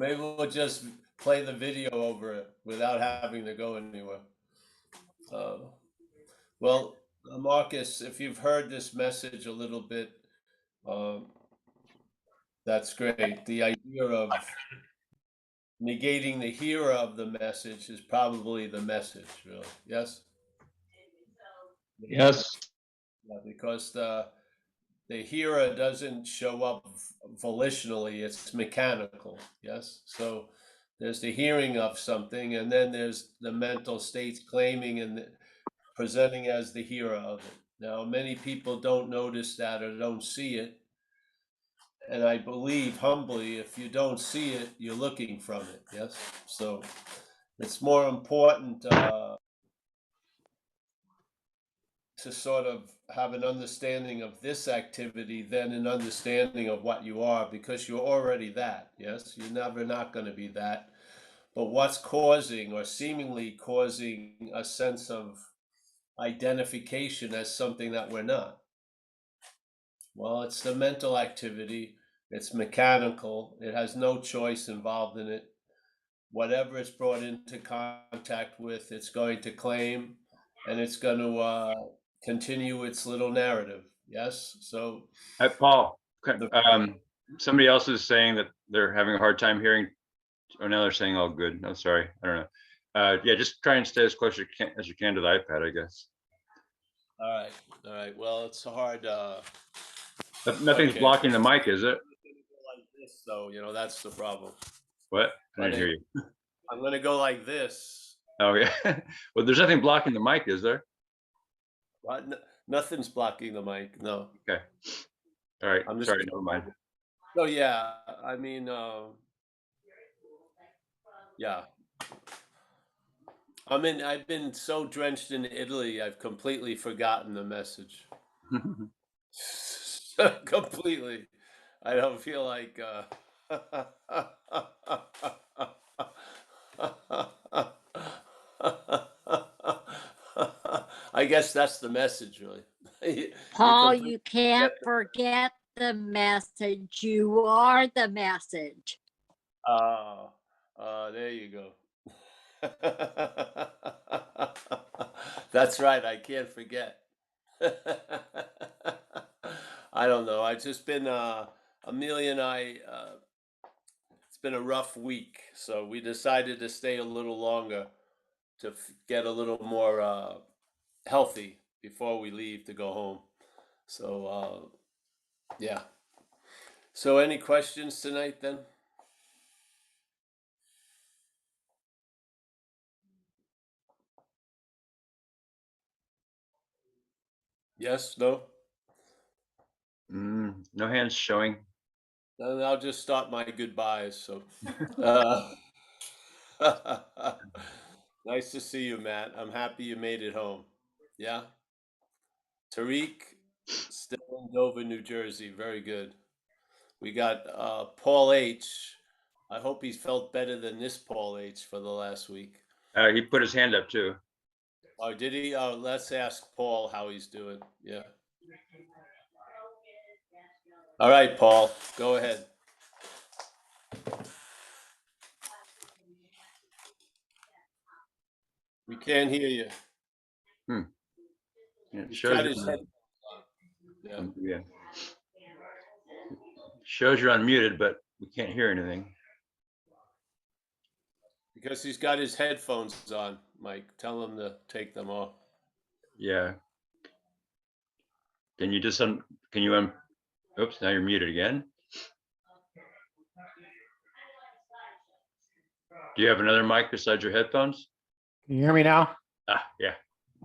maybe we'll just play the video over it without having to go anywhere. Well, Marcus, if you've heard this message a little bit, um, that's great. The idea of negating the hearer of the message is probably the message, really. Yes? Yes. Yeah, because the hearer doesn't show up volitionally, it's mechanical. Yes? So there's the hearing of something, and then there's the mental states claiming and presenting as the hearer of it. Now, many people don't notice that or don't see it. And I believe humbly, if you don't see it, you're looking from it. Yes. So it's more important to sort of have an understanding of this activity than an understanding of what you are, because you're already that. Yes. You're never not going to be that. But what's causing or seemingly causing a sense of identification as something that we're not? Well, it's the mental activity. It's mechanical. It has no choice involved in it. Whatever it's brought into contact with, it's going to claim, and it's going to continue its little narrative. Yes. So, Hi, Paul. the, Somebody else is saying that they're having a hard time hearing. Oh, now they're saying all good. No, sorry. I don't know. Yeah, just try and stay as close as you can to the iPad, I guess. all right. All right. Well, it's hard. Nothing's Okay. blocking the mic, is it? Like this, so that's the problem. What? I didn't hear you. I'm going to go like this. Oh, yeah. Well, there's nothing blocking the mic, is there? What? Nothing's blocking the mic. No. Okay. All right. I'm just Sorry, never mind. So yeah, I mean, yeah. I've been so drenched in Italy, I've completely forgotten the message. Completely. I don't feel like I guess that's the message, really. Paul, you can't forget the message. You are the message. Oh, there you go. That's right. I can't forget. I don't know. I've just been Amelia and I. It's been a rough week, so we decided to stay a little longer to get a little more healthy before we leave to go home. So yeah. So any questions tonight then? Yes, no? No hands showing. Then I'll just start my goodbyes. So nice to see you, Matt. I'm happy you made it home. Yeah? Tariq, still in Dover, New Jersey. Very good. We got Paul H. I hope he's felt better than this Paul H for the last week. He put his hand up too. Oh, did he? Oh, let's ask Paul how he's doing. Yeah. All right, Paul, go ahead. We can't hear you. Yeah, it He's shows got you his head. Yeah. yeah. Shows you're unmuted, but we can't hear anything. Because he's got his headphones on, Mike. Tell him to take them off. Yeah. Can you just can you oops, now you're muted again. Do you have another mic besides your headphones? Can you hear me now? Yeah.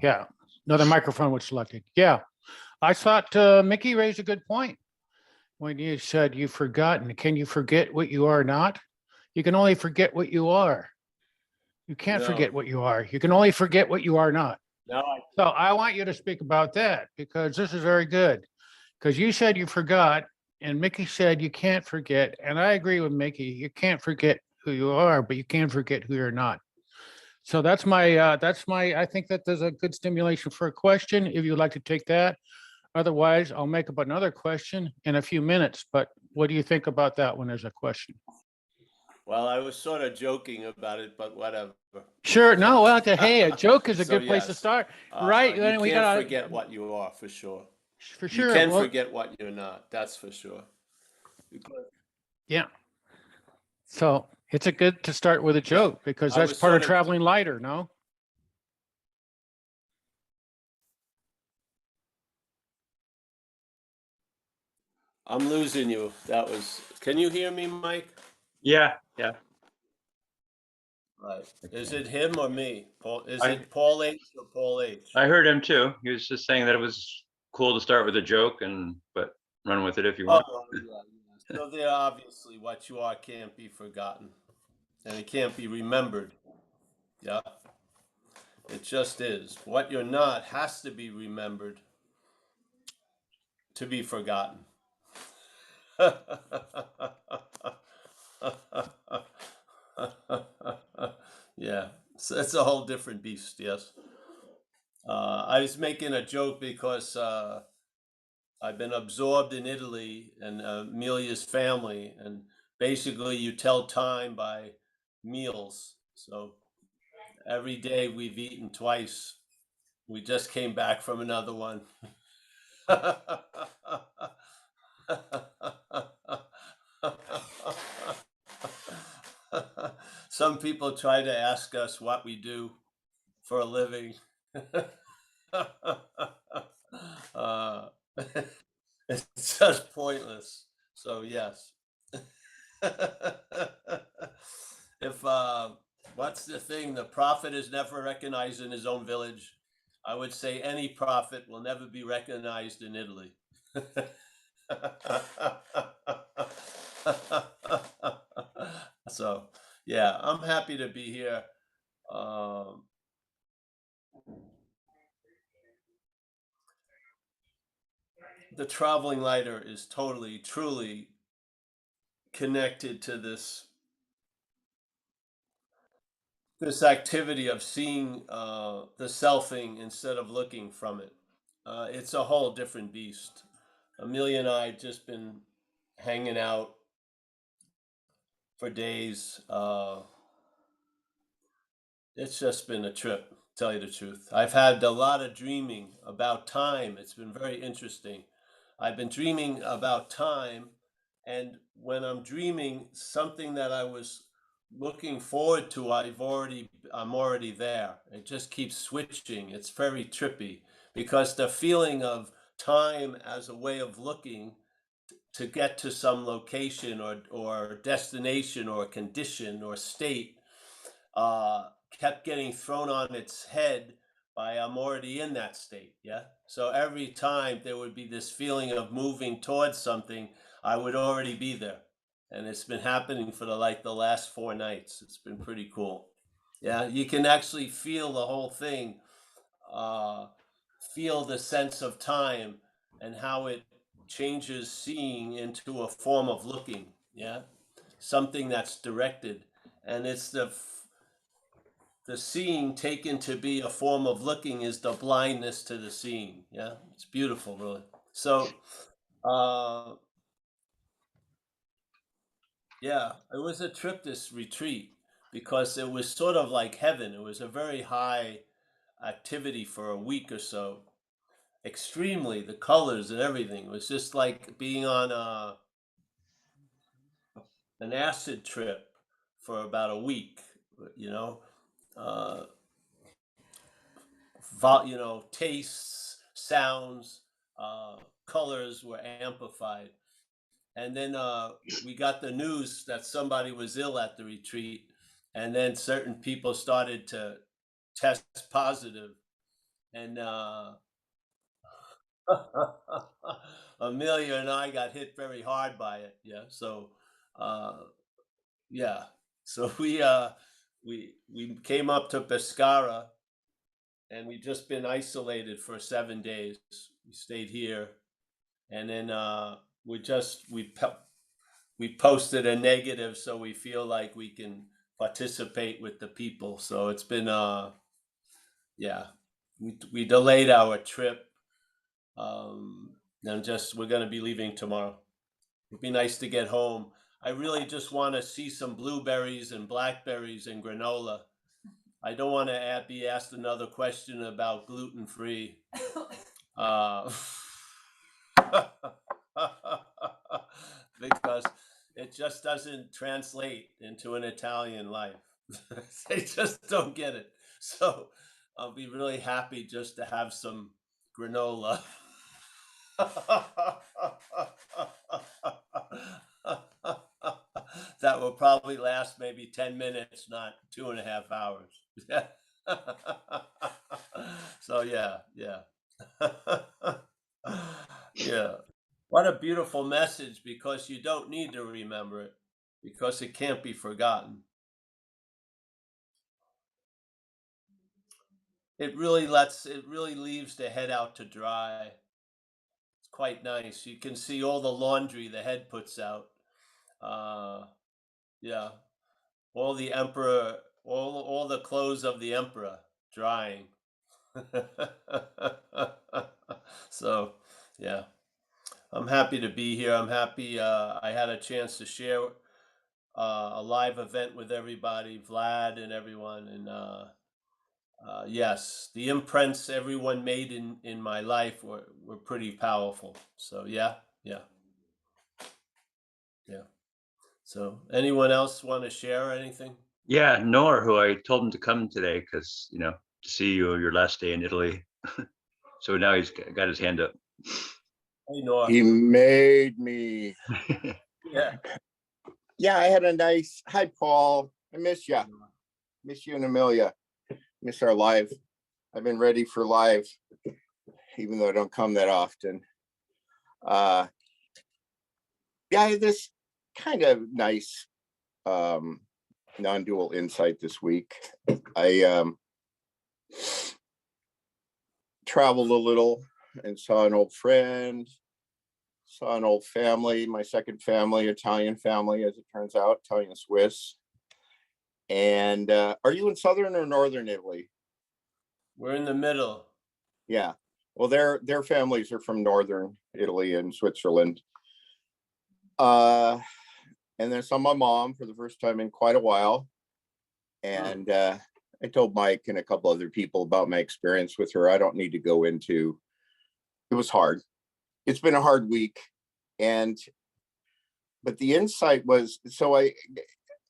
Yeah, another microphone was selected. Yeah, I thought Mickey raised a good point when you said you've forgotten. Can you forget what you are not? You can only forget what you are. You can't forget what you are. You can only forget what you are not. No, So I want you to speak about that, because this is very good. Because you said you forgot, and Mickey said you can't forget. And I agree with Mickey. You can't forget who you are, but you can forget who you're not. So that's my, I think that there's a good stimulation for a question, if you'd like to take that. Otherwise, I'll make up another question in a few minutes, but what do you think about that when there's a question? Well, I was sort of joking about it, but whatever. Sure. No, well, hey, a joke is a So, good place to yes, start, right? You And we can't gotta, forget what you are, for sure. for You sure. can Well, forget what you're not. That's for sure. yeah. So it's a good to start with a joke because I that's was part of sort of- traveling lighter, no? I'm losing you. That was. Can you hear me, Mike? Yeah, yeah. Right. Is it him or me? Paul? Is I- it Paul H or Paul H? I heard him too. He was just saying that it was cool to start with a joke, but run with it if you want. Yeah. So there, obviously, what you are can't be forgotten, and it can't be remembered. Yeah. It just is. What you're not has to be remembered to be forgotten. Yeah, so it's a whole different beast. Yes. I was making a joke because I've been absorbed in Italy and Amelia's family, and basically you tell time by meals. So every day we've eaten twice. We just came back from another one. Some people try to ask us what we do for a living. uh, it's just pointless. So yes. If what's the thing? The prophet is never recognized in his own village. I would say any prophet will never be recognized in Italy. So yeah, I'm happy to be here. Um, the traveling lighter is totally, truly connected to this activity of seeing the selfing instead of looking from it. It's a whole different beast. Amelia and I just been hanging out for days. It's just been a trip, to tell you the truth. I've had a lot of dreaming about time. It's been very interesting. I've been dreaming about time, and when I'm dreaming something that I was looking forward to, I'm already there. It just keeps switching. It's very trippy because the feeling of time as a way of looking to get to some location or destination or condition or state kept getting thrown on its head by I'm already in that state. Yeah. So every time there would be this feeling of moving towards something, I would already be there. And it's been happening for the last 4 nights. It's been pretty cool. Yeah, you can actually feel the whole thing, uh, feel the sense of time and how it changes seeing into a form of looking. Yeah, something that's directed, and it's the seeing taken to be a form of looking is the blindness to the seeing. Yeah, it's beautiful, really. So, yeah, it was a trip, this retreat, because it was sort of like heaven. It was a very high activity for a week or so. Extremely, the colors and everything. It was just like being on an acid trip for about a week, you know. Uh, tastes, sounds, colors were amplified. And then we got the news that somebody was ill at the retreat, and then certain people started to test positive, and Amelia and I got hit very hard by it. Yeah, so uh, yeah, so we came up to Pescara, and we just been isolated for 7 days. We stayed here, and then we posted a negative, so we feel like we can participate with the people. So it's been yeah, we delayed our trip, and just we're gonna be leaving tomorrow. It'd be nice to get home. I really just want to see some blueberries and blackberries and granola. I don't want to be asked another question about gluten-free. Because it just doesn't translate into an Italian life. They just don't get it. So I'll be really happy just to have some granola. That will probably last maybe 10 minutes, not 2.5 hours. So yeah. Yeah. What a beautiful message, because you don't need to remember it, because it can't be forgotten. It really leaves the head out to dry. It's quite nice. You can see all the laundry the head puts out. Yeah. All the emperor, all the clothes of the emperor drying. So, yeah. I'm happy to be here. I'm happy I had a chance to share a live event with everybody, Vlad and everyone. And yes, the imprints everyone made in my life were pretty powerful. So yeah. So anyone else want to share anything? Yeah, Nor, who I told him to come today because, to see you your last day in Italy. So now he's got his hand up. Hey, Noah. He made me. Yeah. Yeah, I had a nice. Hi, Paul. I miss you. Miss you and Amelia. Miss our live. I've been ready for live, even though I don't come that often. Yeah, I had this kind of nice non-dual insight this week. I traveled a little and saw an old friend, saw an old family, my second family, Italian family, as it turns out, Italian Swiss. And are you in southern or northern Italy? We're in the middle. Yeah. Well, their families are from northern Italy and Switzerland. And then saw my mom for the first time in quite a while. And I told Mike and a couple other people about my experience with her. I don't need to go into. It was hard. It's been a hard week. But the insight was, so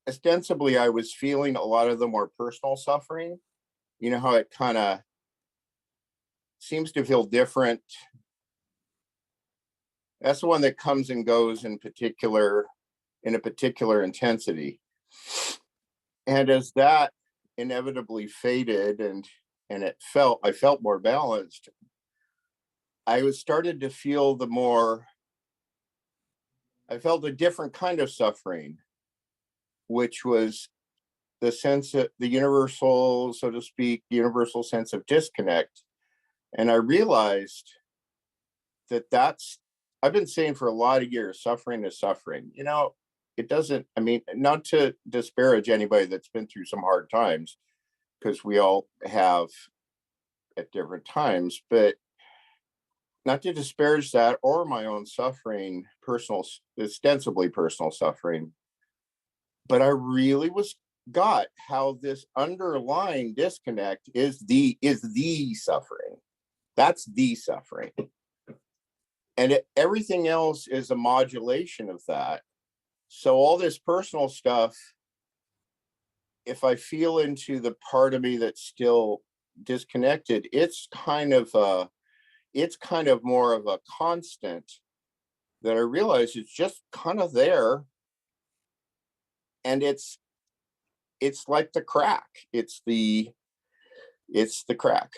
ostensibly I was feeling a lot of the more personal suffering. You know how it kind of seems to feel different. That's the one that comes and goes in a particular intensity. And as that inevitably faded and I felt more balanced, I started to feel I felt a different kind of suffering, which was the sense of the universal, so to speak, universal sense of disconnect. And I realized I've been saying for a lot of years, suffering is suffering. It doesn't, not to disparage anybody that's been through some hard times, because we all have at different times, but not to disparage that or my own suffering, ostensibly personal suffering. But I really got how this underlying disconnect is the suffering. That's the suffering. And everything else is a modulation of that. So all this personal stuff, if I feel into the part of me that's still disconnected, it's kind of more of a constant that I realize it's just kind of there. And it's like the crack. It's the crack.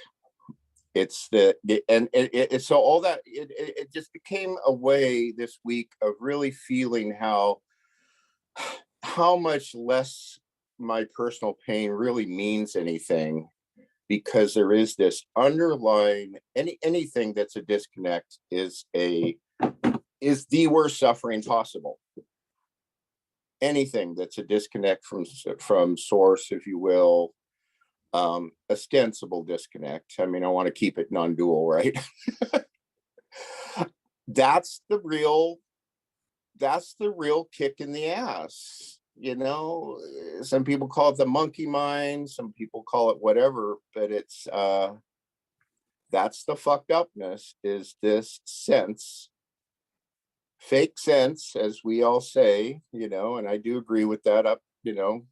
So all that, it just became a way this week of really feeling how much less my personal pain really means anything, because there is this underlying, anything that's a disconnect is the worst suffering possible. Anything that's a disconnect from source, if you will, ostensible disconnect. I want to keep it non-dual, right? That's that's the real kick in the ass. You know, some people call it the monkey mind, some people call it whatever, but it's that's the fucked upness, is this sense, fake sense, as we all say, you know, and I do agree with that, up, you know,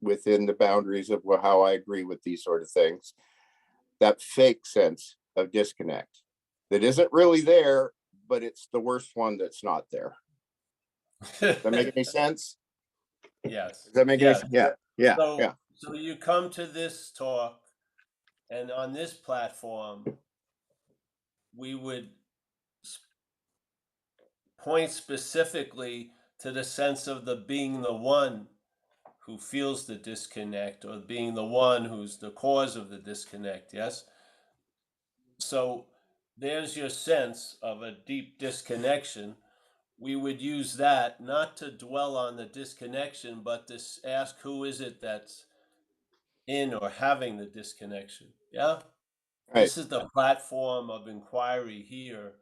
within the boundaries of how I agree with these sort of things, that fake sense of disconnect that isn't really there, but it's the worst one that's not there. Does that make any sense? Yes. Does that make any Yes. sense? Yeah, yeah, So, yeah. so you come to this talk, and on this platform, we would point specifically to the sense of the being the one who feels the disconnect, or being the one who's the cause of the disconnect. Yes. So there's your sense of a deep disconnection. We would use that not to dwell on the disconnection, but to ask who is it that's in or having the disconnection. Yeah. Right. This is the platform of inquiry here,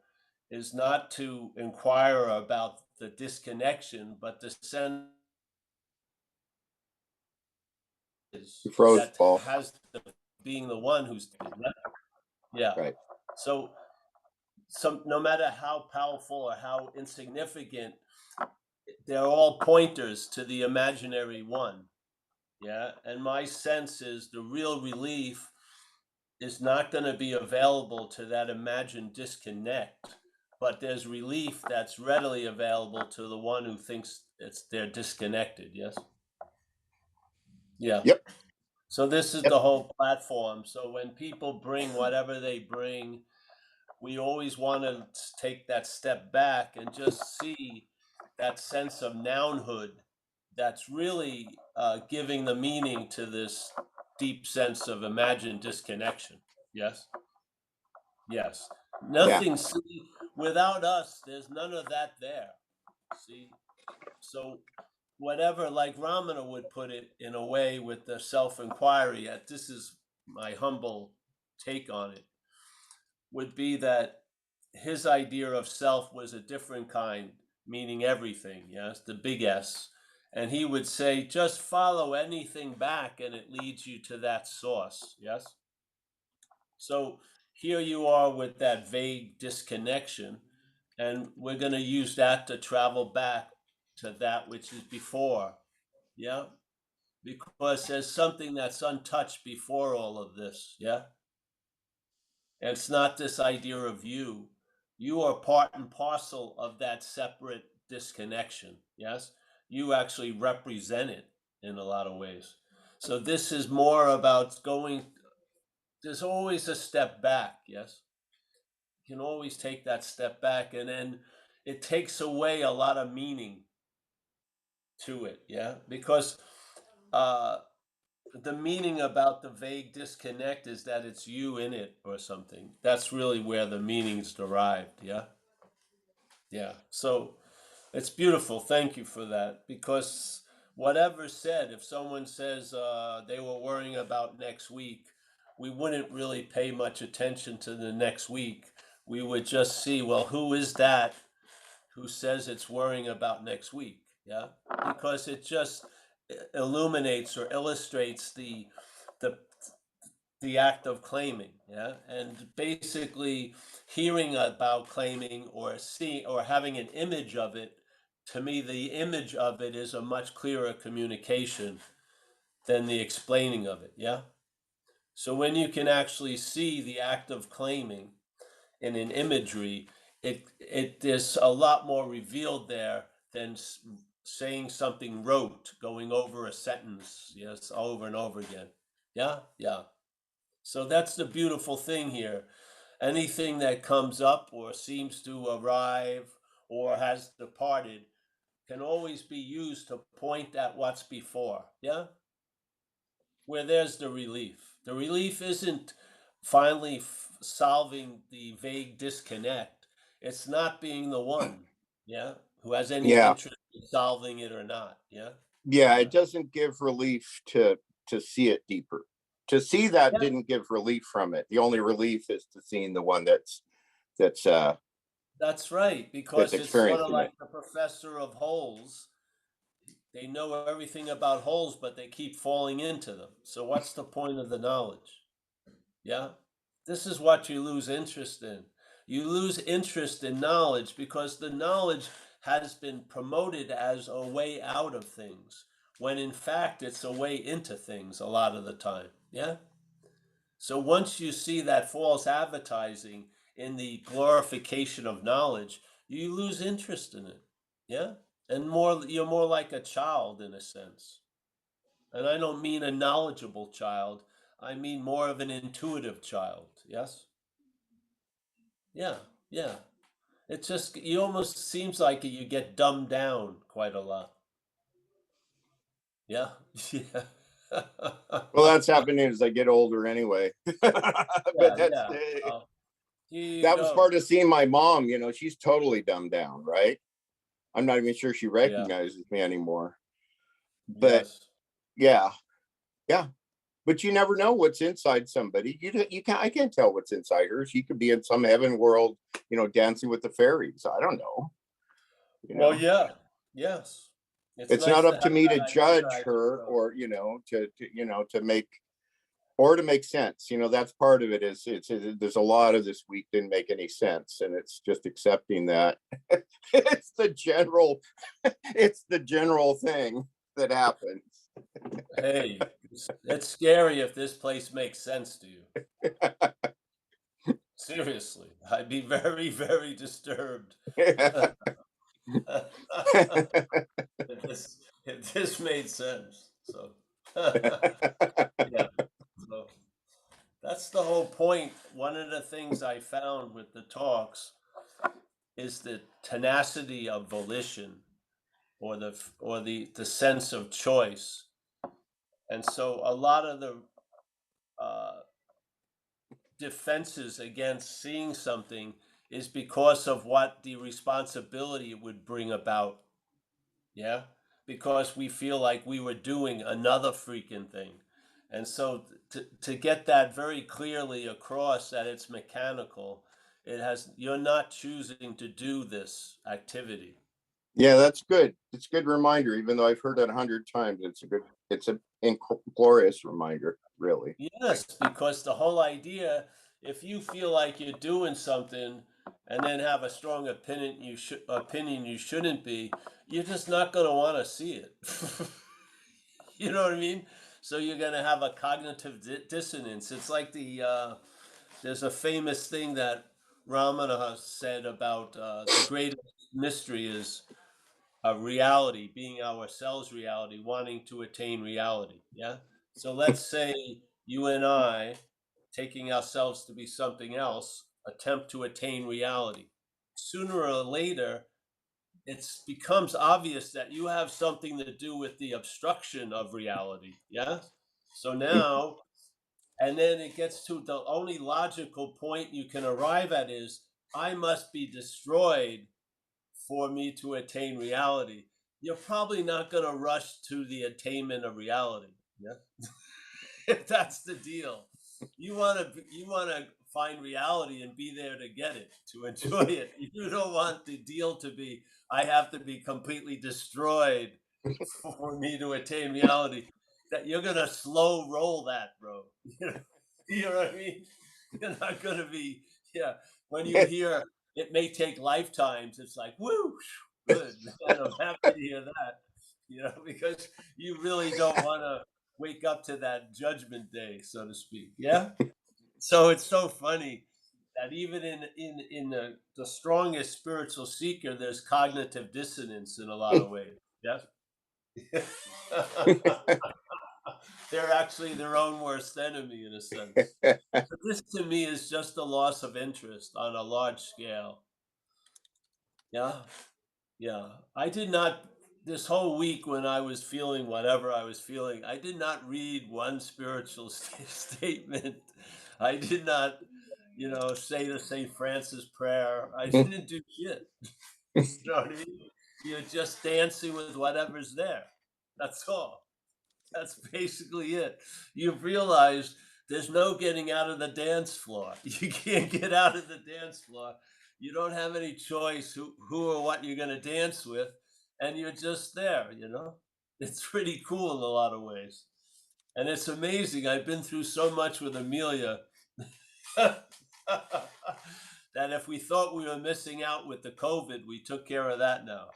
is not to inquire about the disconnection, but the sense You froze, that Paul. has the being the one who's, yeah. Right. So no matter how powerful or how insignificant, they're all pointers to the imaginary one. Yeah. And my sense is the real relief is not going to be available to that imagined disconnect, but there's relief that's readily available to the one who thinks they're disconnected. Yes. Yeah. Yep. So this is Yep. the whole platform. So when people bring whatever they bring, we always want to take that step back and just see that sense of nounhood that's really giving the meaning to this deep sense of imagined disconnection. Yes. Yes. Nothing, see, without us, there's none of that there. See? So whatever, like Ramana would put it in a way with the self-inquiry, this is my humble take on it, would be that his idea of self was a different kind, meaning everything, yes, the big S. And he would say, just follow anything back and it leads you to that source, yes? So here you are with that vague disconnection, and we're going to use that to travel back to that which is before, yeah? Because there's something that's untouched before all of this, yeah? And it's not this idea of you. You are part and parcel of that separate disconnection, yes? You actually represent it in a lot of ways. So this is more about going, there's always a step back, yes? You can always take that step back, and then it takes away a lot of meaning to it, yeah? Because the meaning about the vague disconnect is that it's you in it or something. That's really where the meaning's derived, yeah? Yeah. So it's beautiful. Thank you for that. Because whatever said, if someone says they were worrying about next week, we wouldn't really pay much attention to the next week. We would just see, well, who is that who says it's worrying about next week? Yeah. Because it just illuminates or illustrates the the act of claiming, yeah, and basically hearing about claiming or seeing or having an image of it. To me, the image of it is a much clearer communication than the explaining of it, yeah. So when you can actually see the act of claiming in an imagery, it there's a lot more revealed there than saying something rote, going over a sentence, yes, over and over again, yeah, yeah. So that's the beautiful thing here. Anything that comes up or seems to arrive or has departed can always be used to point at what's before. Yeah? Where there's the relief. The relief isn't finally solving the vague disconnect, it's not being the one. Yeah? Who has any Yeah. interest in solving it or not. Yeah? Yeah, Yeah. it doesn't give relief to see it deeper. To see that Yeah. didn't give relief from it. The only relief is to seeing the one that's That's right, because that's it's sort of experiencing like it. the professor of holes. They know everything about holes, but they keep falling into them. So what's the point of the knowledge? Yeah. This is what you lose interest in. You lose interest in knowledge because the knowledge has been promoted as a way out of things, when in fact it's a way into things a lot of the time. Yeah. So once you see that false advertising in the glorification of knowledge, you lose interest in it. Yeah. And you're more like a child in a sense. And I don't mean a knowledgeable child. I mean more of an intuitive child. Yes? Yeah. Yeah. It just, you almost seems like you get dumbed down quite a lot. Yeah. Yeah. Well, that's happening as I get older anyway. But Yeah. that's Yeah. Well, here you that was go. part of seeing my mom, she's totally dumbed down, right? I'm not even sure she Yeah. recognizes me anymore. But Yes. yeah, yeah. But you never know what's inside somebody. I can't tell what's inside her. She could be in some heaven world, dancing with the fairies. I don't know. Well, yeah. Yes. It's It's not nice to up to have me to that judge inside her, joke. or to make sense. That's part of it. There's a lot of this week didn't make any sense, and it's just accepting that it's the general thing that happens. Hey, it's scary if this place makes sense to you. Seriously, I'd be very, very disturbed if this made sense. So, yeah. So that's the whole point. One of the things I found with the talks is the tenacity of volition, or the sense of choice. And so a lot of the uh, defenses against seeing something is because of what the responsibility it would bring about. Yeah. Because we feel like we were doing another freaking thing. And so to get that very clearly across that it's mechanical, you're not choosing to do this activity. Yeah, that's good. It's a good reminder, even though I've heard it 100 times. It's an glorious reminder, really. Yes, because the whole idea, if you feel like you're doing something and then have a strong opinion you shouldn't be, you're just not going to want to see it. You know what I mean? So you're going to have a cognitive dissonance. It's like there's a famous thing that Ramana said about the greatest mystery is reality, being ourselves reality, wanting to attain reality. Yeah. So let's say you and I, taking ourselves to be something else, attempt to attain reality. Sooner or later, it becomes obvious that you have something to do with the obstruction of reality. Yeah. So now, and then it gets to the only logical point you can arrive at is I must be destroyed for me to attain reality. You're probably not going to rush to the attainment of reality. Yeah. If that's the deal, you want to find reality and be there to get it, to enjoy it. You don't want the deal to be I have to be completely destroyed for me to attain reality. That you're going to slow roll that, bro. You know what I mean? You're not going to be, yeah. When you hear it may take lifetimes, it's like, whoo, good, man. I'm happy to hear that, because you really don't want to wake up to that judgment day, so to speak. Yeah. So it's so funny that even in the strongest spiritual seeker, there's cognitive dissonance in a lot of ways. Yes. They're actually their own worst enemy in a sense. But this to me is just a loss of interest on a large scale. Yeah. Yeah. I did not, this whole week when I was feeling whatever I was feeling, I did not read one spiritual statement. I did not, say the St. Francis prayer. I didn't do shit. You know what I mean? You're just dancing with whatever's there. That's all. That's basically it. You've realized there's no getting out of the dance floor. You can't get out of the dance floor. You don't have any choice who or what you're going to dance with, and you're just there, you know? It's pretty cool in a lot of ways. And it's amazing. I've been through so much with Amelia that if we thought we were missing out with the COVID, we took care of that now.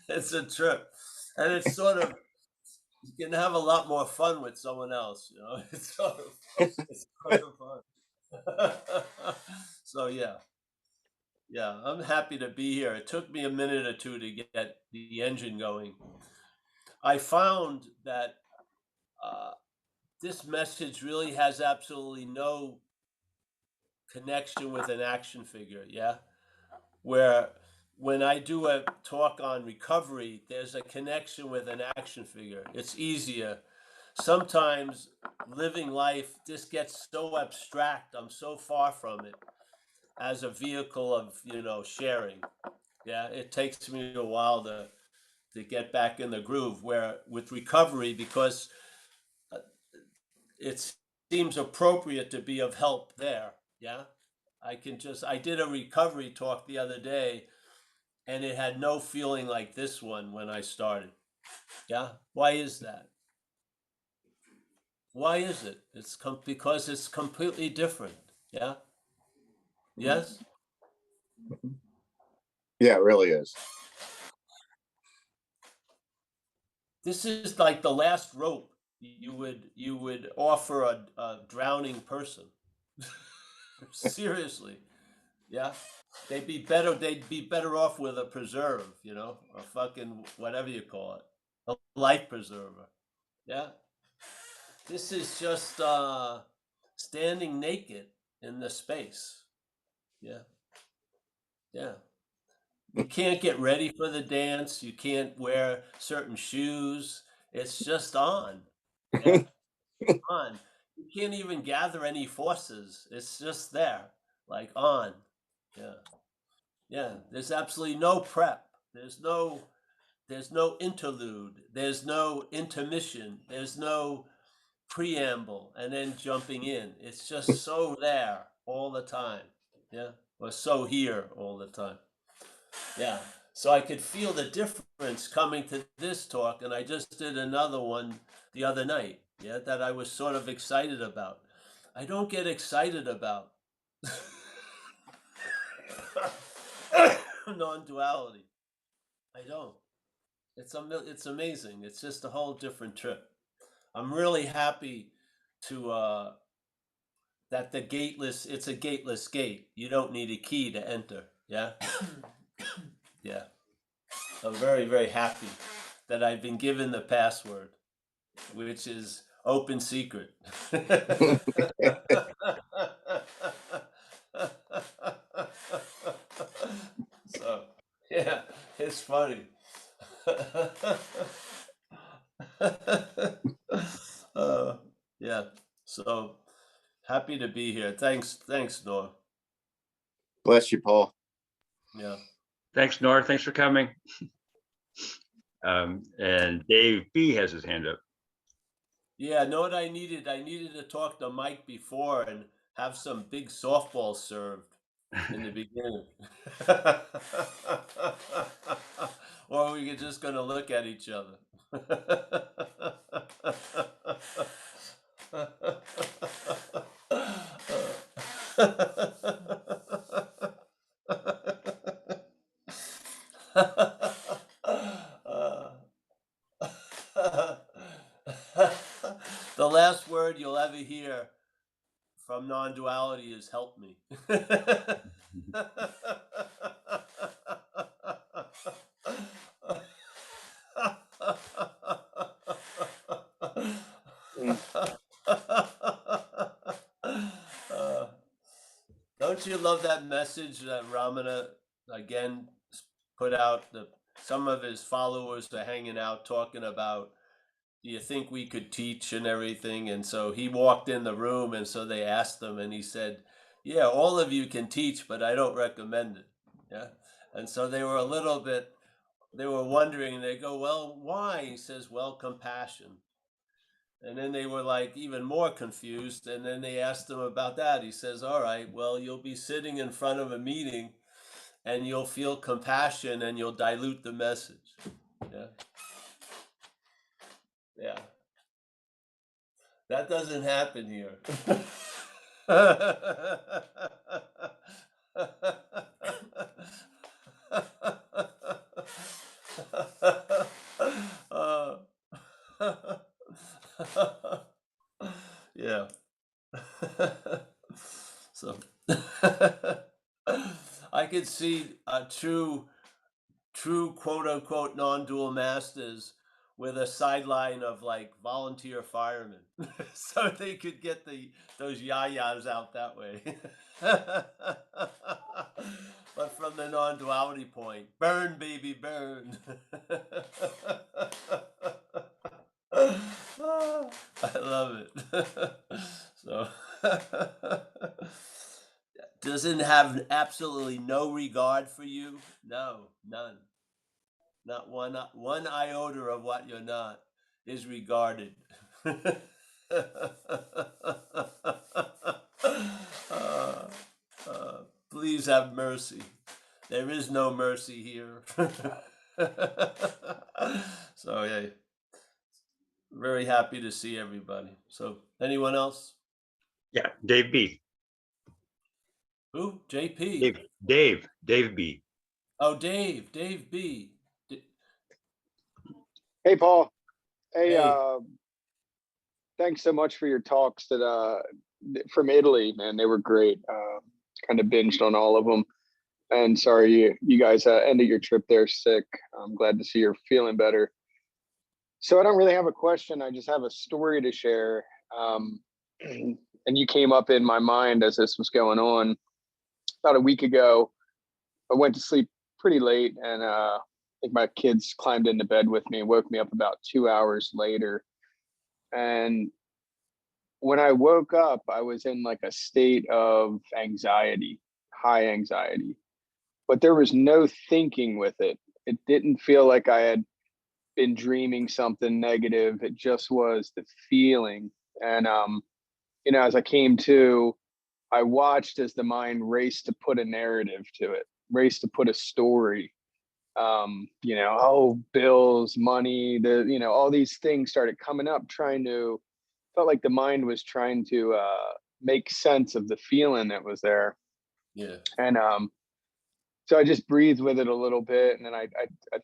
It's a trip, and it's sort of, you can have a lot more fun with someone else, you know. It's sort of fun. So yeah, I'm happy to be here. It took me a minute or two to get the engine going. I found that this message really has absolutely no connection with an action figure. Yeah, where when I do a talk on recovery, there's a connection with an action figure. It's easier. Sometimes living life just gets so abstract. I'm so far from it as a vehicle of, sharing. Yeah, it takes me a while to get back in the groove. Where with recovery, because it seems appropriate to be of help there. Yeah, I did a recovery talk the other day, and it had no feeling like this one when I started. Yeah, why is that? Why is it? Because it's completely different. Yeah. Yes. Yeah, it really is. This is like the last rope you would offer a drowning person. Seriously. Yeah. They'd be better off with a preserve, a fucking whatever you call it. A life preserver. Yeah. This is just standing naked in the space. Yeah. Yeah. You can't get ready for the dance. You can't wear certain shoes. It's just on. Yeah. On. You can't even gather any forces. It's just there, like on. Yeah. Yeah. There's absolutely no prep. There's no interlude. There's no intermission. There's no preamble and then jumping in. It's just so there all the time. Yeah. Or so here all the time. Yeah. So I could feel the difference coming to this talk, and I just did another one the other night, yeah, that I was sort of excited about. I don't get excited about non-duality. I don't. It's amazing. It's just a whole different trip. I'm really happy to that it's a gateless gate. You don't need a key to enter. Yeah. Yeah. I'm very, very happy that I've been given the password, which is open secret. So, yeah, it's funny. Yeah, so happy to be here. Thanks, Noah. Bless you, Paul. Yeah. Thanks, Nora. Thanks for coming. And Dave B has his hand up. Yeah, know what I needed? I needed to talk to Mike before and have some big softballs served in the beginning. Or we could just gonna look at each other. The last word you'll ever hear from non-duality is help me. Don't you love that message that Ramana again put out? Some of his followers are hanging out talking about, do you think we could teach and everything? And so he walked in the room, and so they asked him, and he said, yeah, all of you can teach, but I don't recommend it. Yeah. And so they were wondering, and they go, well, why? He says, well, compassion. And then they were like even more confused. And then they asked him about that. He says, all right, well, you'll be sitting in front of a meeting and you'll feel compassion and you'll dilute the message. Yeah. Yeah. That doesn't happen here. Uh, yeah. So I could see a true quote unquote non-dual masters with a sideline of like volunteer firemen so they could get those yayas out that way. But from the non-duality point, burn baby burn. I love it. So doesn't have absolutely no regard for you? No, none. Not one iota of what you're not is regarded. Uh, please have mercy. There is no mercy here. So yeah, very happy to see everybody. So anyone else? Yeah, Dave B. Who? JP. Dave B. Oh, Dave B. Hey, Paul. Hey, Hey. thanks so much for your talks from Italy, man. They were great. Kind of binged on all of them. And sorry you guys ended your trip there sick. I'm glad to see you're feeling better. So I don't really have a question. I just have a story to share. And you came up in my mind as this was going on. About a week ago, I went to sleep pretty late, and I think my kids climbed into bed with me and woke me up about 2 hours later. And when I woke up, I was in like a state of anxiety, high anxiety, but there was no thinking with it. It didn't feel like I had been dreaming something negative. It just was the feeling. And, as I came to, I watched as the mind raced to put a narrative to it, raced to put a story. Oh, bills, money, all these things started coming up, felt like the mind was trying to make sense of the feeling that was there. Yeah. And so I just breathed with it a little bit, and then I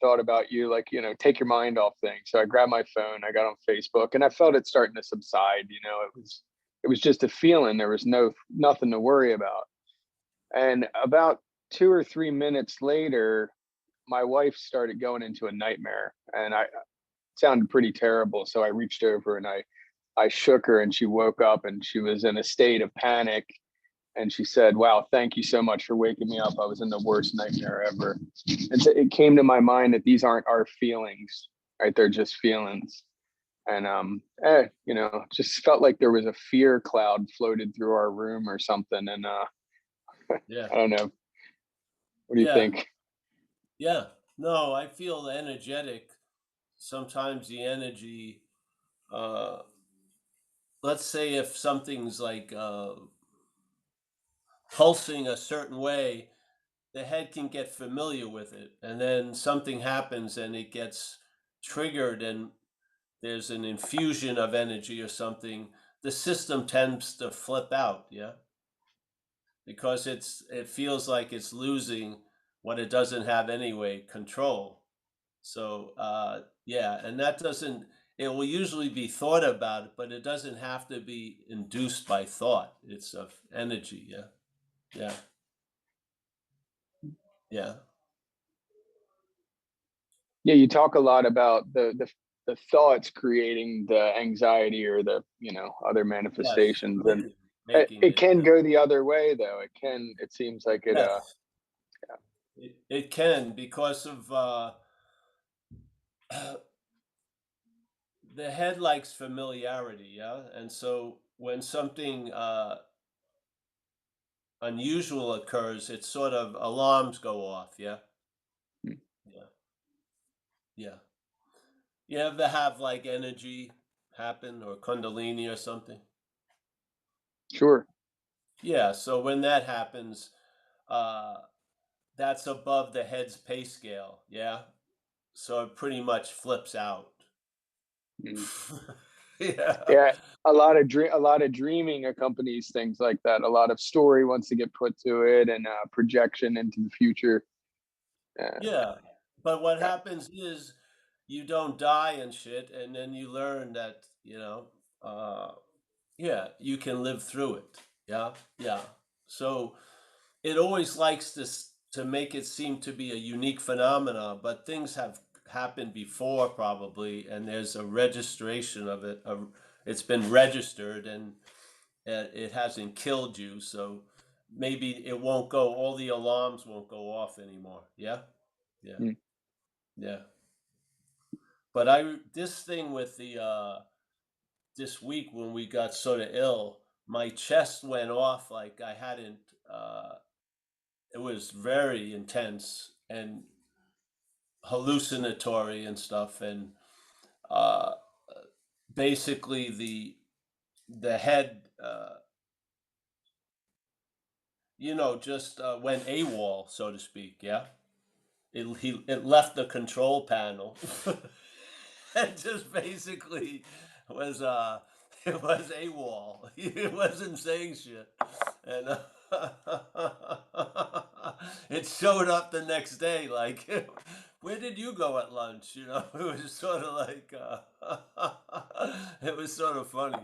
thought about you, like, take your mind off things. So I grabbed my phone, I got on Facebook, and I felt it starting to subside. It was just a feeling. There was nothing to worry about. And about 2 or 3 minutes later, my wife started going into a nightmare, and it sounded pretty terrible. So I reached over and I shook her, and she woke up, and she was in a state of panic. And she said, "Wow, thank you so much for waking me up. I was in the worst nightmare ever." And so it came to my mind that these aren't our feelings, right? They're just feelings. And just felt like there was a fear cloud floated through our room or something. And Yeah. I don't know. What do you think? Yeah. No, I feel energetic. Sometimes the energy, let's say if something's like pulsing a certain way, the head can get familiar with it. And then something happens and it gets triggered and there's an infusion of energy or something. The system tends to flip out. Yeah. Because it feels like it's losing what it doesn't have anyway, control. So yeah, and it will usually be thought about it, but it doesn't have to be induced by thought. It's of energy. Yeah. Yeah. Yeah. Yeah, you talk a lot about the thoughts creating the anxiety or the other manifestations, and Yes. Making it can yeah. go the other way though. It seems like it. Yes. It can because of the head likes familiarity, yeah, and so when something unusual occurs, it sort of alarms go off, yeah. Yeah. Yeah. You ever have like energy happen, or Kundalini or something? Sure. Yeah, so when that happens, uh, that's above the head's pay scale, yeah? So it pretty much flips out. Mm. Yeah. Yeah, a lot of dreaming accompanies things like that. A lot of story wants to get put to it, and projection into the future. Yeah. But what Yeah. happens is you don't die and shit, and then you learn that, uh, yeah, you can live through it. Yeah. Yeah. So it always likes to make it seem to be a unique phenomena, but things have happened before probably, and there's a registration of it. It's been registered, and it hasn't killed you, so maybe it won't go. All the alarms won't go off anymore. Yeah, yeah, Mm. yeah. But this thing with the this week when we got sort of ill, my chest went off like I hadn't. It was very intense and hallucinatory and stuff, and uh, basically the head, just went AWOL, so to speak. Yeah, it left the control panel, and just basically was it was AWOL. It wasn't saying shit, and it showed up the next day like, where did you go at lunch? It was sort of like it was sort of funny,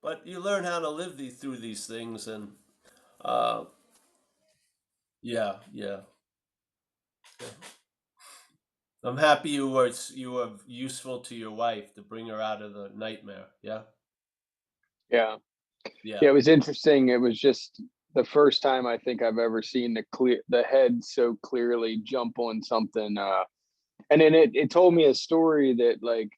but you learn how to live through these things, and uh, yeah, yeah. I'm happy you were useful to your wife to bring her out of the nightmare. Yeah, Yeah. yeah, Yeah, it was interesting. It was just the first time I think I've ever seen the head so clearly jump on something. And then it told me a story that, like,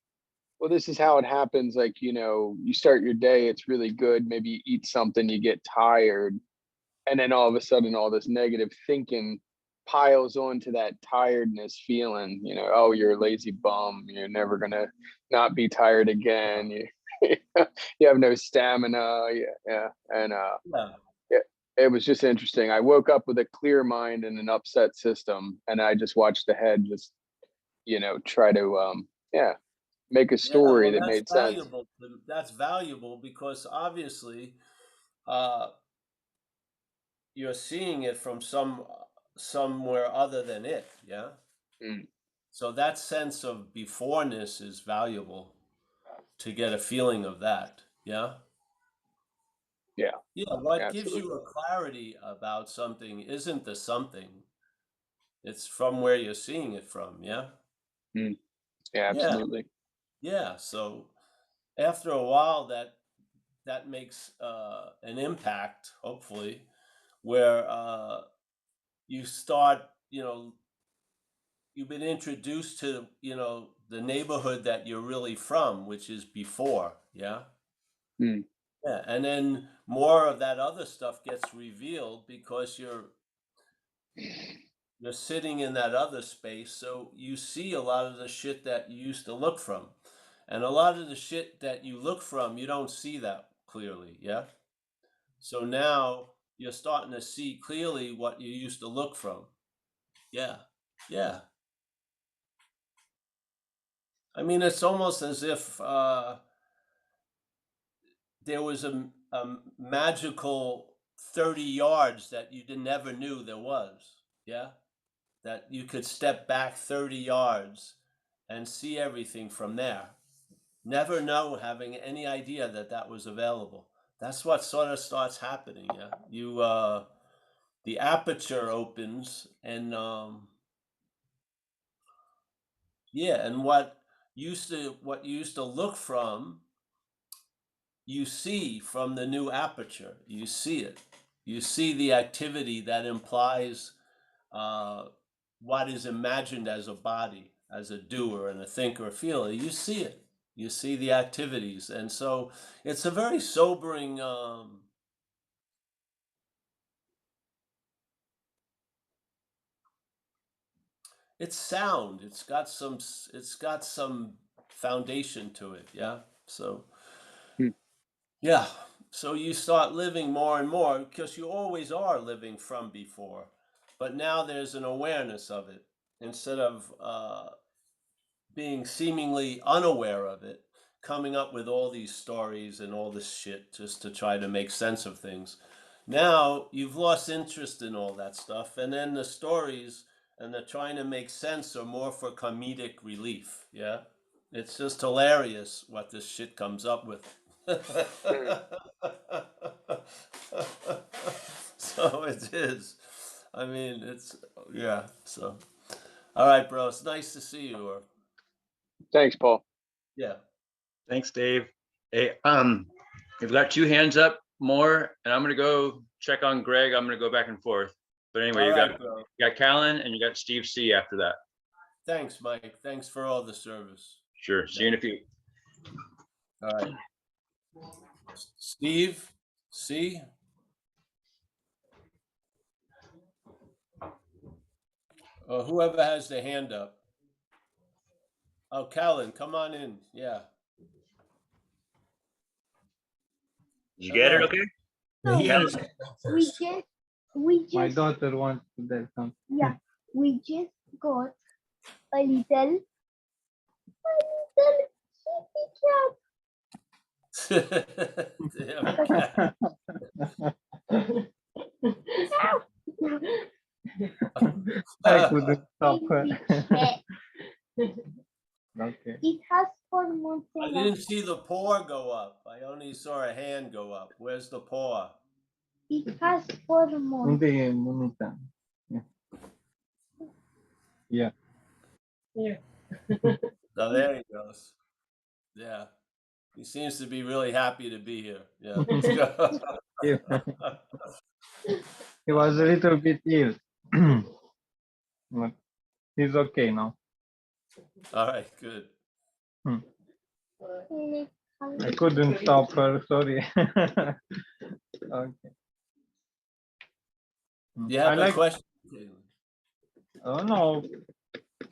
well, this is how it happens. Like, you start your day, it's really good. Maybe you eat something, you get tired, and then all of a sudden all this negative thinking piles onto that tiredness feeling. Oh, you're a lazy bum, you're never gonna not be tired again, you have no stamina. Yeah, yeah. And yeah. it, it was just interesting. I woke up with a clear mind and an upset system, and I just watched the head just try to yeah, make a Yeah, story well, that that's made sense. valuable. That's valuable because obviously, uh, you're seeing it from somewhere other than it. Yeah. Mm, So that sense of beforeness is valuable to get a feeling of that. Yeah. yeah, Yeah. What gives absolutely. you a clarity about something isn't the something. It's from where you're seeing it from. Yeah. Mm, yeah, Yeah. absolutely. Yeah. So after a while, that makes an impact, hopefully, where you start, you've been introduced to, the neighborhood that you're really from, which is before, yeah? Mm, Yeah, and then more of that other stuff gets revealed because you're sitting in that other space, so you see a lot of the shit that you used to look from. And a lot of the shit that you look from, you don't see that clearly, yeah? So now you're starting to see clearly what you used to look from. Yeah. Yeah. I mean, it's almost as if there was a magical 30 yards that you never knew there was. Yeah. That you could step back 30 yards and see everything from there. Never know, having any idea that that was available. That's what sort of starts happening. Yeah. The aperture opens, and yeah, and what you used to look from, you see from the new aperture. You see it. You see the activity that implies uh, what is imagined as a body, as a doer and a thinker, a feeler. You see it. You see the activities, and so it's a very sobering. It's sound. It's got some. It's got some foundation to it. Yeah. So, Hmm. yeah. So you start living more and more because you always are living from before, but now there's an awareness of it instead of being seemingly unaware of it, coming up with all these stories and all this shit just to try to make sense of things. Now you've lost interest in all that stuff, and then the stories and the trying to make sense are more for comedic relief. Yeah, it's just hilarious what this shit comes up with. So it is. I mean, it's yeah. So, all right, bro. It's nice to see you. Or Thanks, Paul. yeah. Thanks, Dave. Hey, we've got 2 hands up more, and I'm gonna go check on Greg. I'm gonna go back and forth. But anyway, All you right, bro. got Callan and you got Steve C after that. Thanks, Mike. Thanks for all the service. Sure. See you in a few. All right. Steve, C. Whoever has the hand up. Oh, Callan, come on in. Yeah. Did you get it? Hello. Okay. No, Callan? we My just, daughter wants to do something. yeah, we just got a little Damn cat. I couldn't stop her. baby cat. Okay. It has 4 months I and didn't see the paw go up. I only saw a hand go up. Where's the paw? it has 4 months. Unde e mânuța? Yeah. Oh, there he goes. Yeah. He seems to be really happy to be here. Yeah. He he was a little bit ill. But he's okay now. All right, good. I couldn't stop her, sorry. Okay. You have I a like, question? oh no,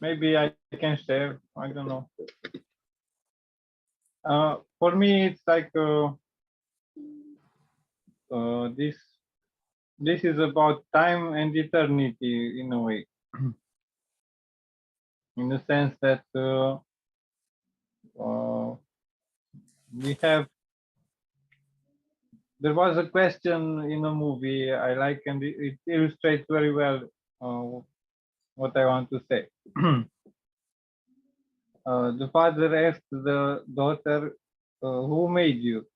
maybe I can share, I don't know. For me, it's like this is about time and eternity in a way, in the sense that we have. There was a question in a movie I like, and it illustrates very well what I want to say. The father asked the daughter, "Who made you?"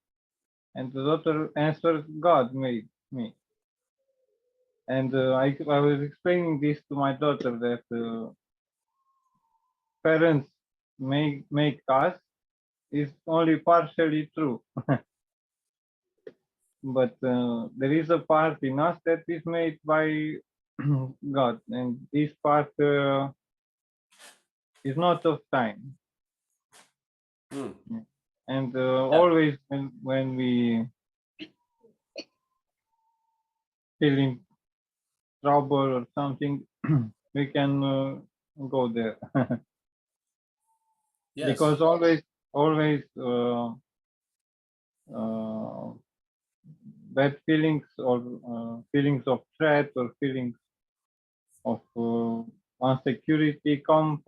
And the daughter answered, "God made me." And I was explaining this to my daughter that parents make us is only partially true. But there is a part in us that is made by God, and this part is not of time. Hmm. And always when we feel in trouble or something, we can go there. Yes. Because always bad feelings or feelings of threat or feelings of insecurity can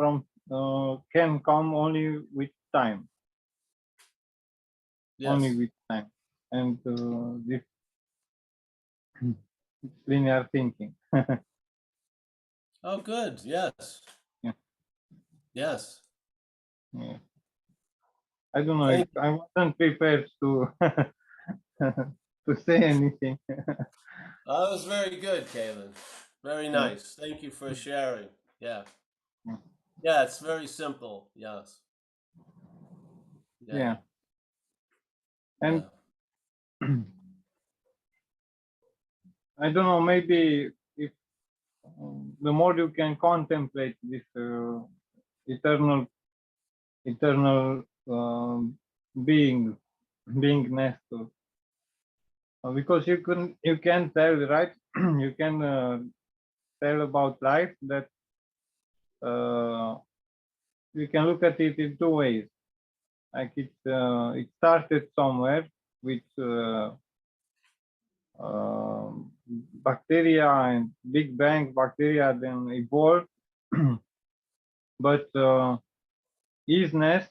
come only with time. Yes. Only with time, and this linear thinking. Oh, good. Yes. Yeah. Yes. Yeah. I don't know. Thank I wasn't prepared to to say anything. That was very good, Kaylin. Very nice. Thank you for sharing. Yeah. Yeah. Yeah, it's very simple. Yes. Yeah. And I don't know. Maybe if the more you can contemplate this eternal beingness, because you can tell, right? You can tell about life that you can look at it in 2 ways. like it started somewhere with bacteria and Big Bang bacteria, then evolved. But isness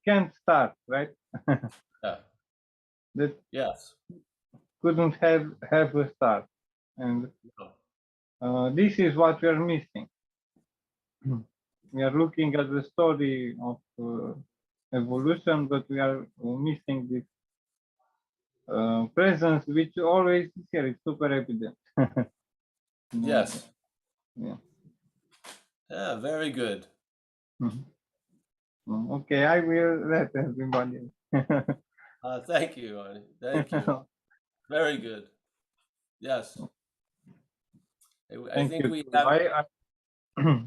can't start, right? Yeah. That Yes. couldn't have a start, and this is what we are missing. We are looking at the story of evolution, but we are missing this presence, which always is here. It's super evident. Yes. Yeah. Yeah, very good. Okay, I will let everybody. Thank you, Arnie. Thank you. Very good. Yes. I Thank think you. we have.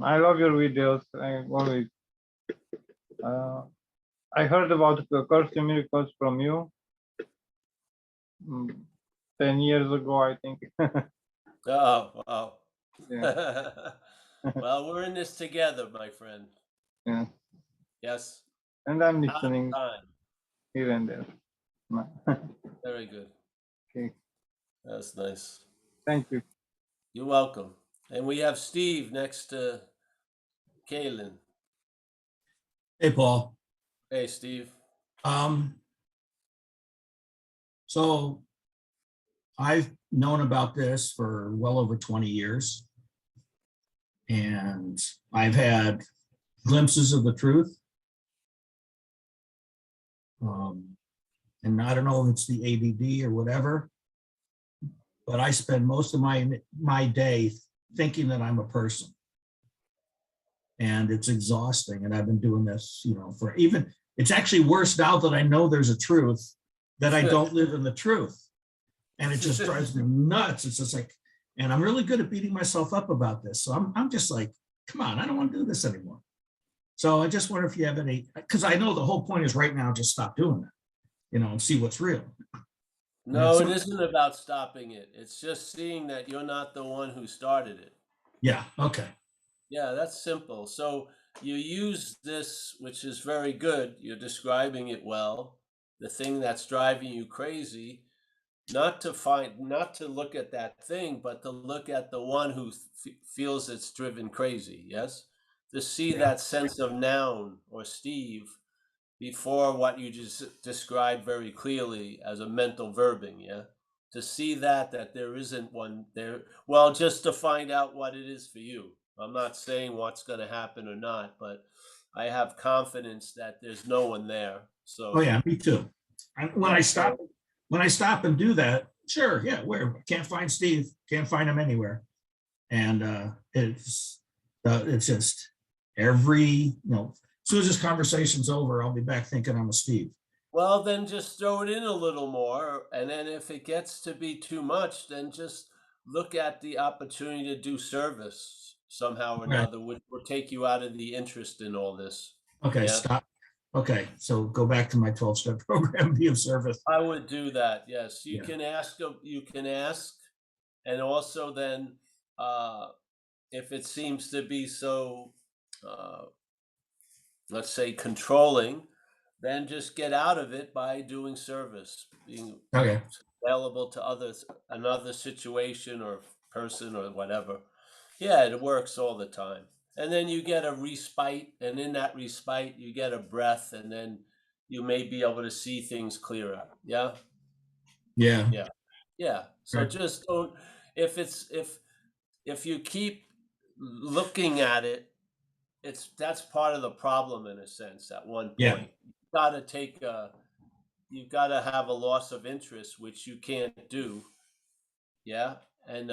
I love your videos. I always. I heard about the Course in Miracles from you 10 years ago, I think. Oh, wow. Yeah. Well, we're in this together, my friend. Yeah. Yes. And I'm Have listening time. here and there. Very good. Okay. That's nice. Thank you. You're welcome. And we have Steve next to Kaylin. Hey, Paul. Hey, Steve. So I've known about this for well over 20 years, and I've had glimpses of the truth. And I don't know if it's the ADD or whatever, but I spend most of my day thinking that I'm a person. And it's exhausting. And I've been doing this, for even, it's actually worse now that I know there's a truth, that I don't live in the truth. And it just drives me nuts. It's just like, and I'm really good at beating myself up about this. So I'm just like, come on, I don't want to do this anymore. So I just wonder if you have any, because I know the whole point is right now, just stop doing that, and see what's real. No, it isn't about stopping it. It's just seeing that you're not the one who started it. Yeah. Okay. Yeah, that's simple. So you use this, which is very good. You're describing it well. The thing that's driving you crazy, not to look at that thing, but to look at the one who feels it's driven crazy. Yes. To see that sense of noun or Steve before what you just described very clearly as a mental verbing. Yeah. To see that there isn't one there. Well, just to find out what it is for you. I'm not saying what's going to happen or not, but I have confidence that there's no one there. So. Oh yeah, me too. When I stop and do that, sure, yeah, where can't find Steve, can't find him anywhere, and it's just every as soon as this conversation's over, I'll be back thinking I'm a Steve. Well, then just throw it in a little more, and then if it gets to be too much, then just look at the opportunity to do service somehow or another, which will take you out of the interest in all this. Okay, Yeah? stop. Okay, so go back to my 12-step program, be of service. I would do that. Yes, you can ask. You can ask, and also then, if it seems to be so, let's say, controlling, then just get out of it by doing service, being available to others, another situation or person or whatever. Yeah, it works all the time. And then you get a respite, and in that respite, you get a breath, and then you may be able to see things clearer. Yeah. Yeah. Yeah. Yeah. So just don't, if you keep looking at it, that's part of the problem in a sense. At one point, you've got to have a loss of interest, which you can't do. Yeah. And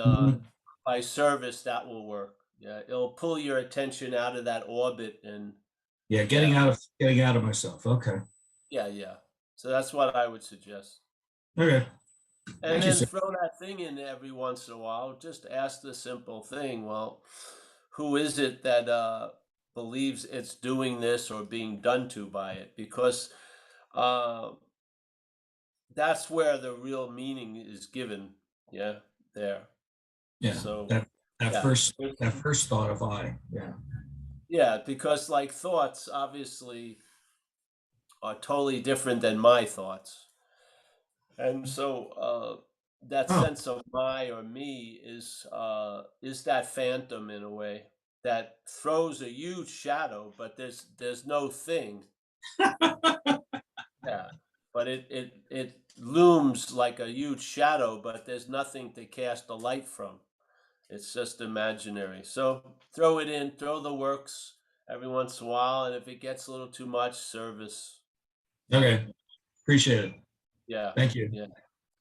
by service, that will work. Yeah, it'll pull your attention out of that orbit and getting out of myself. Okay. Yeah. So that's what I would suggest. Okay. And then throw that thing in every once in a while. Just ask the simple thing. Well, who is it that believes it's doing this or being done to by it? Because that's where the real meaning is given. Yeah, there. Yeah. So that first thought of I. Yeah. Yeah, because like thoughts obviously are totally different than my thoughts. And so that Oh, sense of my or me is that phantom in a way that throws a huge shadow, but there's no thing. Yeah. But it looms like a huge shadow, but there's nothing to cast a light from. It's just imaginary. So throw it in, throw the works every once in a while, and if it gets a little too much, service. okay. Appreciate it. Yeah, Thank you. yeah,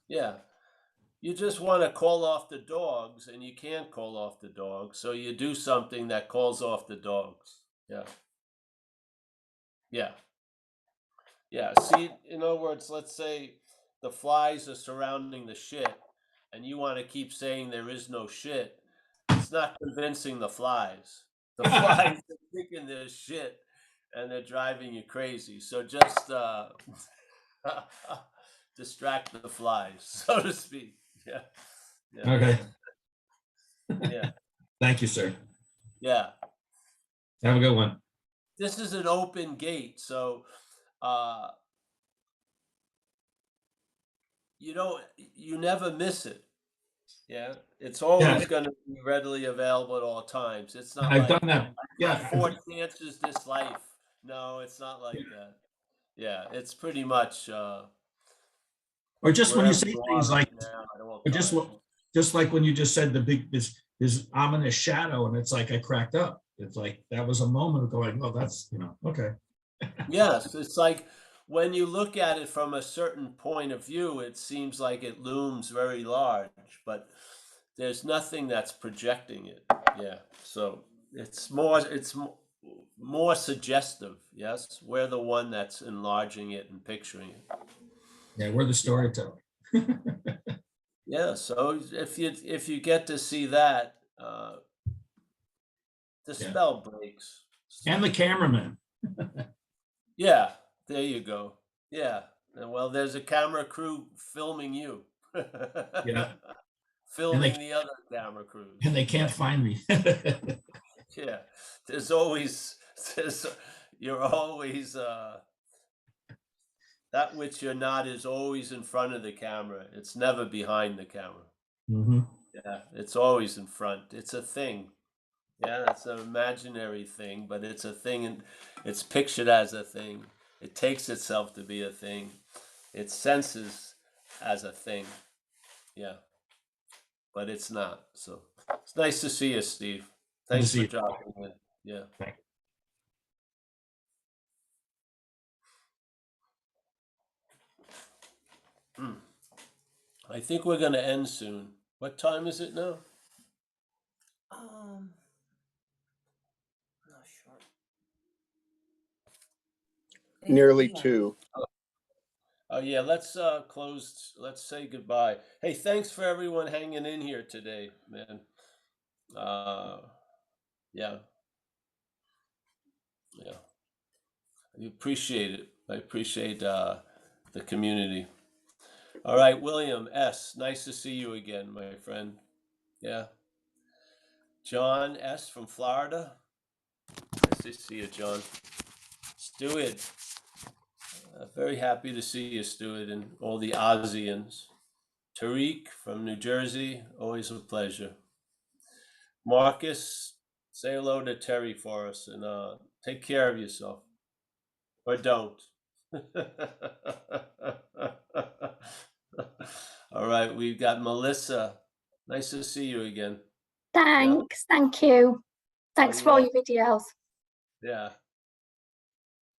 yeah. You just want to call off the dogs, and you can't call off the dogs, so you do something that calls off the dogs. Yeah, yeah, yeah. See, in other words, let's say the flies are surrounding the shit, and you want to keep saying there is no shit. It's not convincing the flies. The flies are thinking there's shit, and they're driving you crazy. So just distract the flies, so to speak. Yeah, yeah, Okay. yeah, Thank you, sir. yeah. Have a good one. This is an open gate, so uh, you never miss it. Yeah, it's always Yeah, going to be readily available at all times. It's not I've done like that. Yeah. four chances this life. No, it's not like that. Yeah, it's pretty much Or just when you wherever say you are things right like, now at all or just times. what, just like when you just said the big, this ominous shadow, and it's like I cracked up. It's like that was a moment of going, well, that's, okay. Yes, it's like when you look at it from a certain point of view, it seems like it looms very large, but there's nothing that's projecting it. Yeah, so it's more suggestive. Yes, we're the one that's enlarging it and picturing it. Yeah, we're the storyteller. Yeah, so if you get to see that, the Yeah. spell breaks. And the cameraman. Yeah, there you go. Yeah. Well, there's a camera crew filming you. Yeah. Filming the other camera crews. And they can't find me. Yeah. There's always you're always that which you're not is always in front of the camera. It's never behind the camera. Mhm. Yeah, it's always in front. It's a thing. Yeah, it's an imaginary thing, but it's a thing and it's pictured as a thing. It takes itself to be a thing. It senses as a thing. Yeah. But it's not. So it's nice to see you, Steve. Good to Thanks see for you. dropping in. Yeah. Thank I think we're gonna end soon. What time is it now? Not sure. Nearly 2. Oh yeah, let's close. Let's say goodbye. Hey, thanks for everyone hanging in here today, man. Yeah, yeah. I appreciate it. I appreciate the community. All right, William S. Nice to see you again, my friend. Yeah. John S. from Florida. Nice to see you, John. Stuart. Very happy to see you, Stuart, and all the Aussians. Tariq from New Jersey. Always a pleasure. Marcus, say hello to Terry for us and take care of yourself. Or don't. All right, we've got Melissa. Nice to see you again. Thanks. Thank you. Thanks you're for all your videos. Yeah.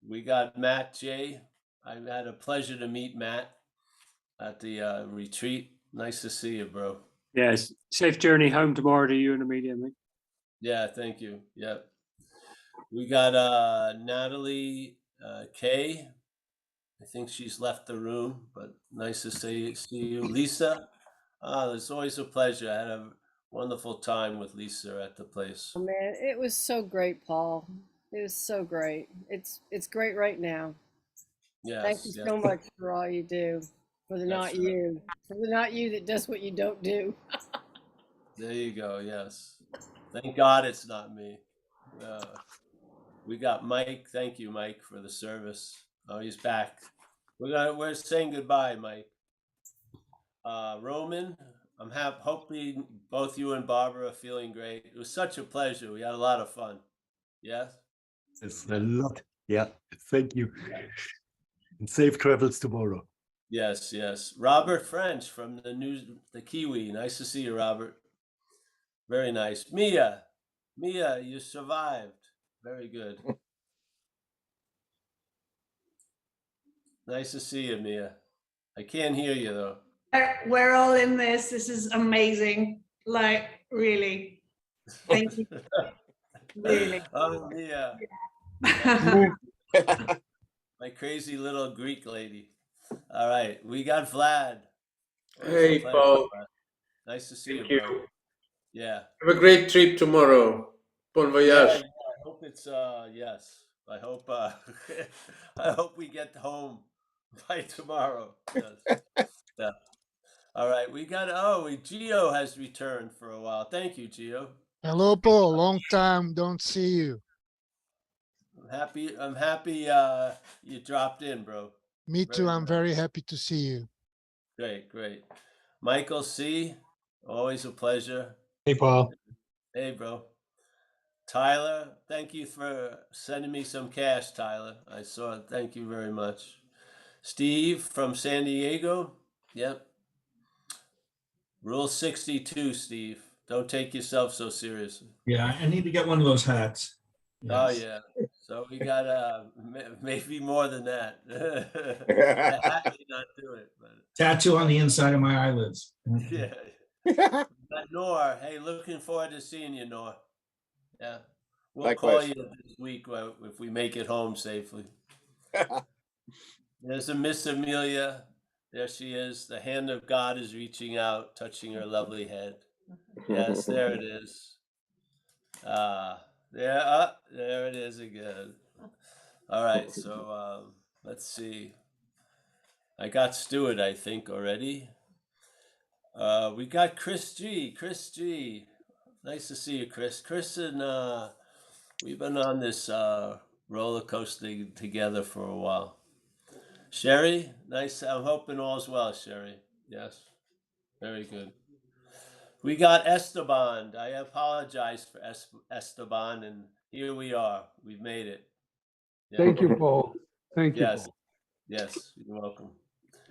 We got Matt J. I had a pleasure to meet Matt at the retreat. Nice to see you, bro. Yes. Safe journey home tomorrow to you and Amelia, mate. Yeah, thank you. Yeah. We got Natalie K. I think she's left the room, but nice to see you. Lisa, it's always a pleasure. I had a wonderful time with Lisa at the place. Oh, man, it was so great, Paul. It was so great. It's great right now. Thank you Yes, so much for all you do. For the That's not right. you. For the not you that does what you don't do. There you go. Yes. Thank God it's not me. We got Mike. Thank you, Mike, for the service. Oh, he's back. We're saying goodbye, Mike. Roman, I'm hoping both you and Barbara are feeling great. It was such a pleasure. We had a lot of fun. Yes? It's a lot. Yeah, thank you. And safe travels tomorrow. Yes, yes. Robert French from the Kiwi. Nice to see you, Robert. Very nice. Mia, you survived. Very good. Nice to see you, Mia. I can't hear you though. We're all in this. This is amazing. Like, really. Thank you. Really. Oh, Mia. My crazy little Greek lady. All right, we got Vlad. Hey, Paul. Vlad. Nice to see Thank you, bro. you. Yeah. Have a great trip tomorrow. Bon voyage. Yeah, I hope it's yes. I hope I hope we get home by tomorrow. Yes. Yeah. All right, we got Gio has returned for a while. Thank you, Gio. Hello, Paul. Long time don't see you. I'm happy you dropped in, bro. Me too. I'm very happy to see you. Great, great. Michael C, always a pleasure. Hey, Paul. Hey, bro. Tyler, thank you for sending me some cash, Tyler. I saw it. Thank you very much. Steve from San Diego. Yep. Rule 62, Steve. Don't take yourself so seriously. Yeah, I need to get one of those hats. Oh, Yes. yeah. So we got maybe more than that. The hat may not do it, but Tattoo on the inside of my eyelids. yeah. But Nor, hey, looking forward to seeing you, Nor. Yeah. We'll Likewise. call you this week if we make it home safely. There's a Miss Amelia. There she is. The hand of God is reaching out, touching her lovely head. Yes, there it is. There it is again. All right, so let's see. I got Stuart, I think, already. We got Chris G. Chris G. Nice to see you, Chris. Chris and we've been on this roller coaster together for a while. Sherry, nice. I'm hoping all's well, Sherry. Yes, very good. We got Esteban. I apologize for Esteban, and here we are. We've made it. Yeah. Thank you, Paul. Thank you, Yes, Paul. yes, you're welcome.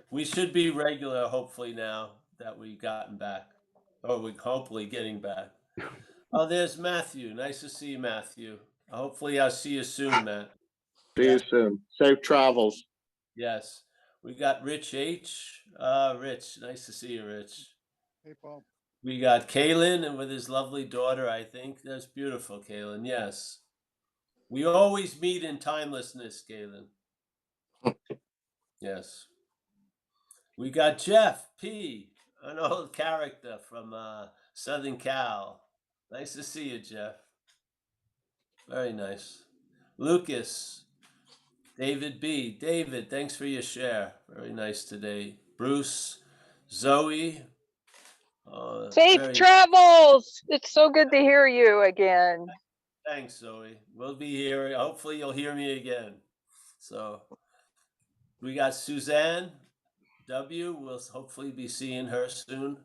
We should be regular, hopefully, now that we've gotten back, or we're hopefully getting back. Oh, there's Matthew. Nice to see you, Matthew. Hopefully, I'll see you soon, Matt. See you soon. Safe travels. Yes. We got Rich H. Rich, nice to see you, Rich. Hey, Paul. We got Kalen and with his lovely daughter, I think. That's beautiful, Kalen. Yes. We always meet in timelessness, Kalen. Yes. We got Jeff P., an old character from Southern Cal. Nice to see you, Jeff. Very nice. Lucas. David B. David, thanks for your share. Very nice today. Bruce. Zoe. Safe travels. It's so good to hear you again. Thanks, Zoe. We'll be here. Hopefully you'll hear me again. So we got Suzanne W. We'll hopefully be seeing her soon.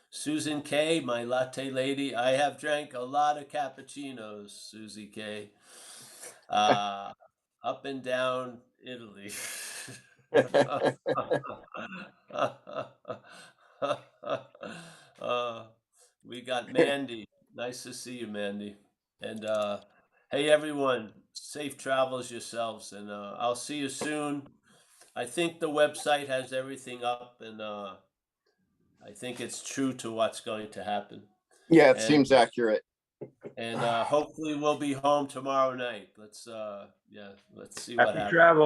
Susan K., my latte lady. I have drank a lot of cappuccinos, Susie K. Up and down Italy. We got Mandy. Nice to see you, Mandy. And hey, everyone, safe travels yourselves. And I'll see you soon. I think the website has everything up, and I think it's true to what's going to happen. Yeah, it seems accurate. And hopefully we'll be home tomorrow night. Let's see what happens. Happy travel.